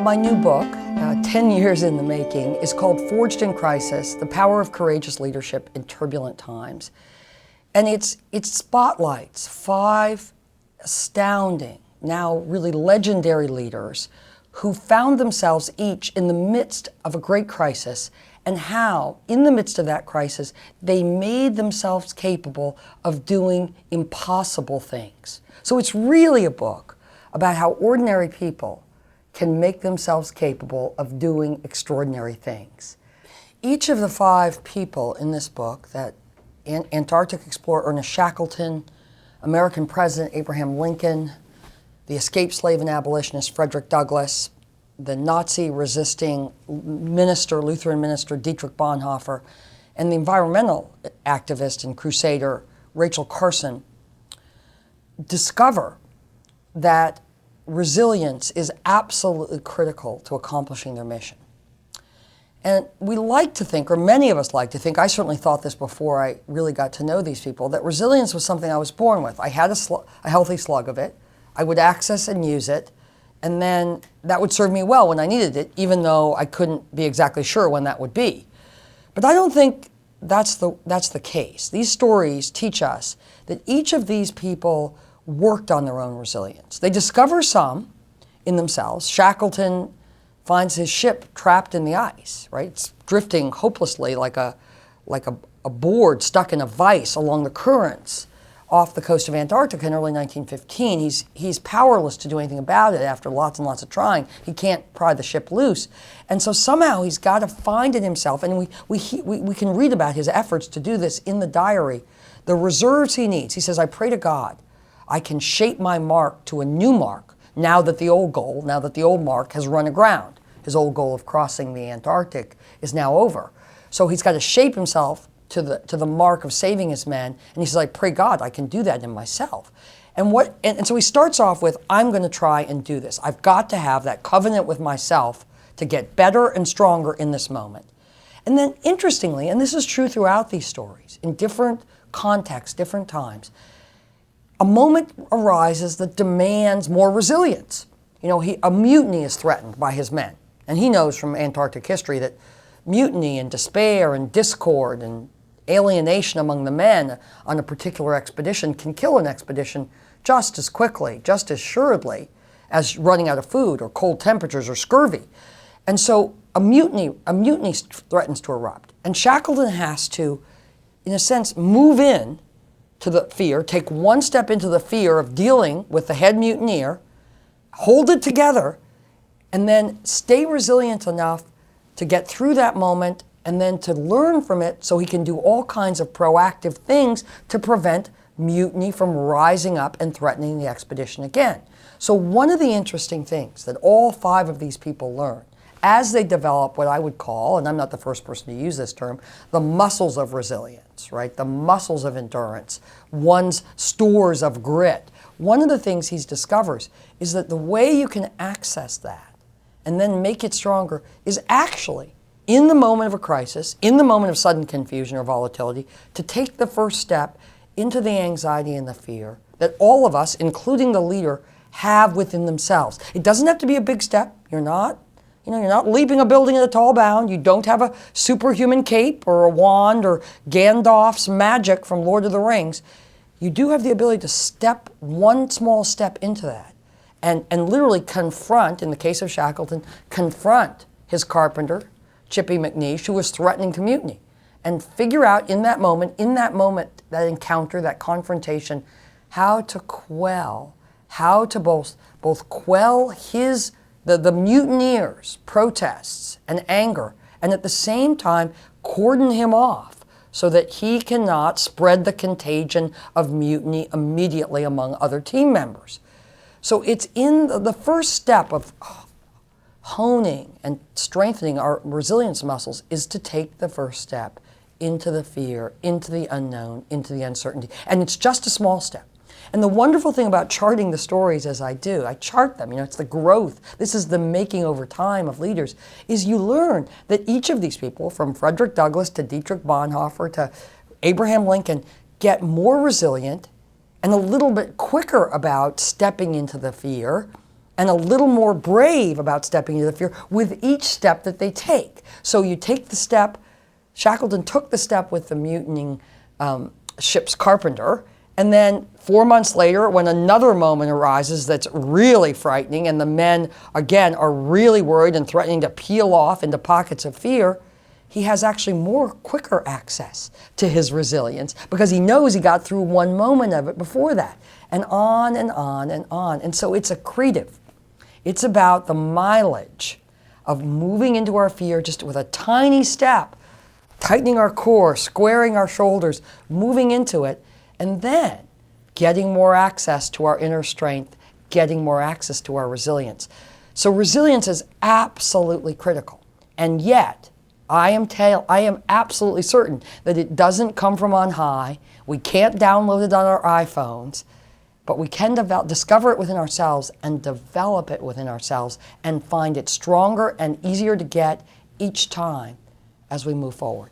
My new book, 10 years in the making, is called Forged in Crisis: The Power of Courageous Leadership in Turbulent Times. And it spotlights 5 astounding, now really legendary leaders who found themselves each in the midst of a great crisis, and how, in the midst of that crisis, they made themselves capable of doing impossible things. So it's really a book about how ordinary people can make themselves capable of doing extraordinary things. Each of the 5 people in this book, that Antarctic explorer Ernest Shackleton, American President Abraham Lincoln, the escaped slave and abolitionist Frederick Douglass, the Nazi-resisting Lutheran minister Dietrich Bonhoeffer, and the environmental activist and crusader Rachel Carson, discover that resilience is absolutely critical to accomplishing their mission. And we like to think, or many of us like to think, I certainly thought this before I really got to know these people, that resilience was something I was born with. I had a healthy slug of it. I would access and use it, and then that would serve me well when I needed it, even though I couldn't be exactly sure when that would be. But I don't think that's the case. These stories teach us that each of these people worked on their own resilience. They discover some in themselves. Shackleton finds his ship trapped in the ice, right? It's drifting hopelessly like a board stuck in a vise along the currents off the coast of Antarctic in early 1915. He's powerless to do anything about it after lots and lots of trying. He can't pry the ship loose. And so somehow he's got to find it himself, and we can read about his efforts to do this in the diary. The reserves he needs. He says, I pray to God I can shape my mark to a new mark now that the old mark has run aground. His old goal of crossing the Antarctic is now over. So he's got to shape himself to the mark of saving his men. And he says, I pray God I can do that in myself. And so he starts off with, I'm going to try and do this. I've got to have that covenant with myself to get better and stronger in this moment. And then interestingly, and this is true throughout these stories, in different contexts, different times, a moment arises that demands more resilience. You know, a mutiny is threatened by his men. And he knows from Antarctic history that mutiny and despair and discord and alienation among the men on a particular expedition can kill an expedition just as quickly, just as assuredly as running out of food or cold temperatures or scurvy. And so a mutiny threatens to erupt. And Shackleton has to, in a sense, move in to the fear, take one step into the fear of dealing with the head mutineer, hold it together, and then stay resilient enough to get through that moment and then to learn from it so he can do all kinds of proactive things to prevent mutiny from rising up and threatening the expedition again. So one of the interesting things that all 5 of these people learn as they develop what I would call, and I'm not the first person to use this term, the muscles of resilience, right? The muscles of endurance, one's stores of grit. One of the things he discovers is that the way you can access that and then make it stronger is actually, in the moment of a crisis, in the moment of sudden confusion or volatility, to take the first step into the anxiety and the fear that all of us, including the leader, have within themselves. It doesn't have to be a big step. You're not leaping a building at a tall bound. You don't have a superhuman cape or a wand or Gandalf's magic from Lord of the Rings. You do have the ability to step one small step into that and literally confront, in the case of Shackleton, confront his carpenter, Chippy McNeish, who was threatening to mutiny, and figure out in that moment, that encounter, that confrontation, how to both quell the mutineers' protests and anger, and at the same time cordon him off so that he cannot spread the contagion of mutiny immediately among other team members. So it's in the first step of honing and strengthening our resilience muscles is to take the first step into the fear, into the unknown, into the uncertainty. And it's just a small step. And the wonderful thing about charting the stories as I do, I chart them, it's the growth. This is the making over time of leaders, is you learn that each of these people, from Frederick Douglass to Dietrich Bonhoeffer to Abraham Lincoln, get more resilient and a little bit quicker about stepping into the fear and a little more brave about stepping into the fear with each step that they take. So you take the step. Shackleton took the step with the mutinying ship's carpenter, and then 4 months later, when another moment arises that's really frightening and the men, again, are really worried and threatening to peel off into pockets of fear, he has actually quicker access to his resilience because he knows he got through one moment of it before that. And on and on and on. And so it's accretive. It's about the mileage of moving into our fear just with a tiny step, tightening our core, squaring our shoulders, moving into it, and then getting more access to our inner strength, getting more access to our resilience. So resilience is absolutely critical. And yet, I am absolutely certain that it doesn't come from on high. We can't download it on our iPhones, but we can discover it within ourselves and develop it within ourselves and find it stronger and easier to get each time as we move forward.